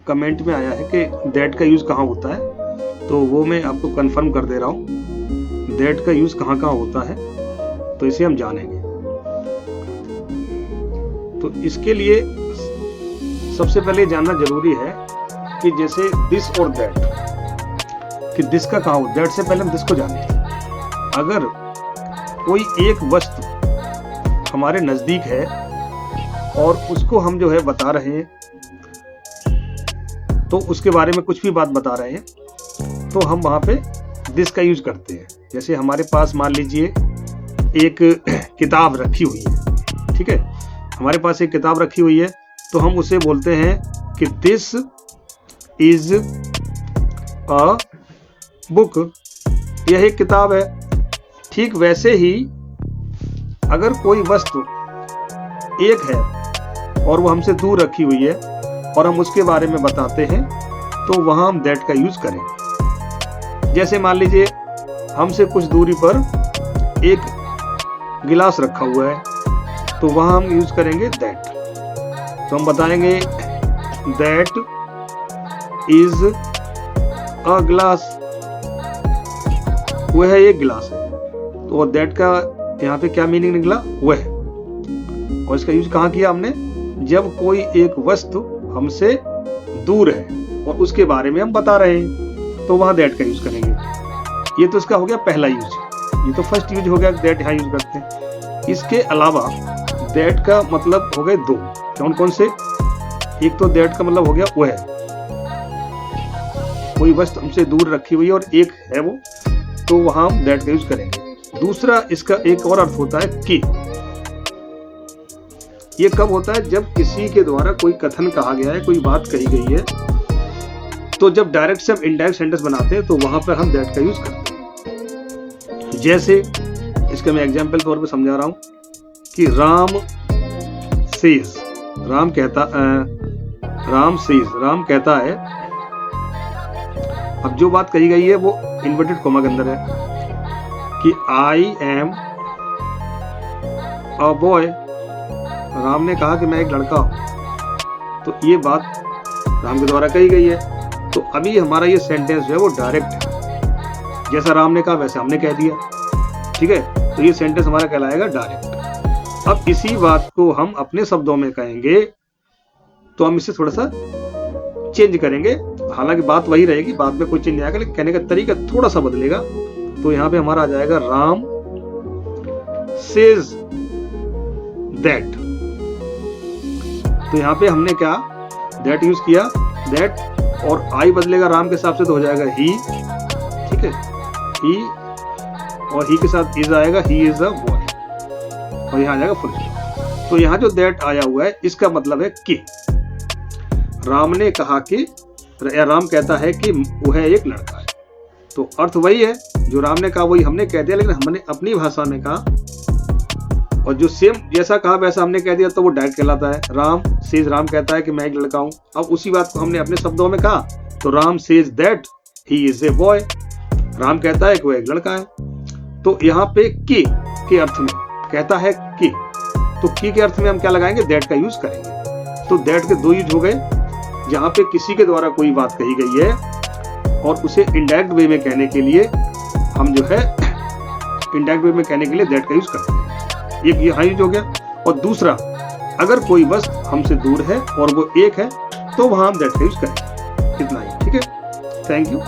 Comment में आया है कि दैट का यूज कहाँ होता है, तो वो मैं आपको कंफर्म कर दे रहा हूँ। दैट का यूज कहाँ कहाँ होता है तो इसे हम जानेंगे। तो इसके लिए सबसे पहले जानना जरूरी है कि जैसे दिस और दैट, कि दिस का कहाँ हो, दैट से पहले हम दिस को जाने। अगर कोई एक वस्तु हमारे नजदीक है और उसको हम जो है बता रहे हैं, तो उसके बारे में कुछ भी बात बता रहे हैं, तो हम वहां पे दिस का यूज करते हैं। जैसे हमारे पास मान लीजिए एक किताब रखी हुई है, ठीक है, हमारे पास एक किताब रखी हुई है, तो हम उसे बोलते हैं कि दिस इज अ बुक, यह एक किताब है। ठीक वैसे ही अगर कोई वस्तु एक है और वो हमसे दूर रखी हुई है और हम उसके बारे में बताते हैं, तो वहां हम दैट का यूज करें। जैसे मान लीजिए हमसे कुछ दूरी पर एक गिलास रखा हुआ है, तो वहां हम यूज करेंगे दैट। तो हम बताएंगे दैट इज अ ग्लास, वह एक गिलास है। तो दैट का यहाँ पे क्या मीनिंग निकला, वह। और इसका यूज कहाँ किया हमने, जब कोई एक वस्तु हमसे दूर है और उसके बारे में हम बता रहे हैं, तो वहां दैट का यूज करेंगे। ये तो इसका हो गया पहला यूज, ये तो फर्स्ट यूज हो गया, दैट यहाँ यूज करते हैं। इसके अलावा दैट का मतलब हो गए दो, कौन कौन से। एक तो दैट का मतलब हो गया वह, कोई वस्तु हमसे दूर रखी हुई है और एक है वो, तो वहां हम दैट का यूज करेंगे। दूसरा इसका एक और अर्थ होता है कि। ये कब होता है, जब किसी के द्वारा कोई कथन कहा गया है, कोई बात कही गई है, तो जब डायरेक्ट से हम इनडायरेक्ट सेंटेंस बनाते हैं, तो वहां पर हम दैट का यूज करते हैं। जैसे इसका मैं एग्जांपल तौर पे समझा रहा हूं कि राम सेज, राम कहता है। अब जो बात कही गई है वो इन्वर्टेड कॉमा के अंदर है कि I am a boy. Ram ने कहा कि मैं एक लड़का हूं, तो ये बात राम के द्वारा कही गई है। तो अभी हमारा ये सेंटेंस जो है वो डायरेक्ट है, जैसा राम ने कहा वैसा हमने कह दिया, ठीक है। तो ये सेंटेंस हमारा कहलाएगा डायरेक्ट। अब इसी बात को हम अपने शब्दों में कहेंगे, तो हम इसे थोड़ा सा चेंज करेंगे। हालांकि बात वही रहेगी, बात में कोई चेंज नहीं आएगा, लेकिन कहने का तरीका थोड़ा सा बदलेगा। तो यहाँ पे हमारा आ जाएगा राम सेज दैट। तो यहाँ पे हमने क्या दैट यूज किया, दैट, और आई बदलेगा राम के हिसाब से, तो हो जाएगा ही, ठीक है, ही, और ही के साथ इज आएगा, ही इज अ बॉय, और यहाँ आ जाएगा फुल स्टॉप। तो यहाँ जो दैट आया हुआ है इसका मतलब है कि राम ने कहा कि, या राम कहता है कि वह एक लड़का है। तो अर्थ वही है जो राम ने कहा वही हमने कह दिया, लेकिन हमने अपनी भाषा में कहा, और जो सेम जैसा कहा वैसा हमने कह दिया, तो वो डायरेक्ट कहलाता है। राम सेज, राम कहता है कि मैं एक लड़का हूं। अब उसी बात को हमने अपने शब्दों में कहा, तो Ram says that he is a boy. Ram कहता है कि वो एक लड़का है। तो यहाँ पे के अर्थ में कहता है कि, तो के अर्थ में हम क्या लगाएंगे, दैट का यूज करेंगे। तो दैट के दो यूज हो गए, जहां पे किसी के द्वारा कोई बात कही गई है और उसे इनडायरेक्ट वे में कहने के लिए हम जो है इनडायरेक्ट वे में कहने के लिए दैट का यूज करते हैं। एक यहाँ यूज हो गया। और दूसरा, अगर कोई वस्तु हमसे दूर है और वो एक है, तो वहां हम दैट का यूज करेंगे। इतना ही, ठीक है। Thank you.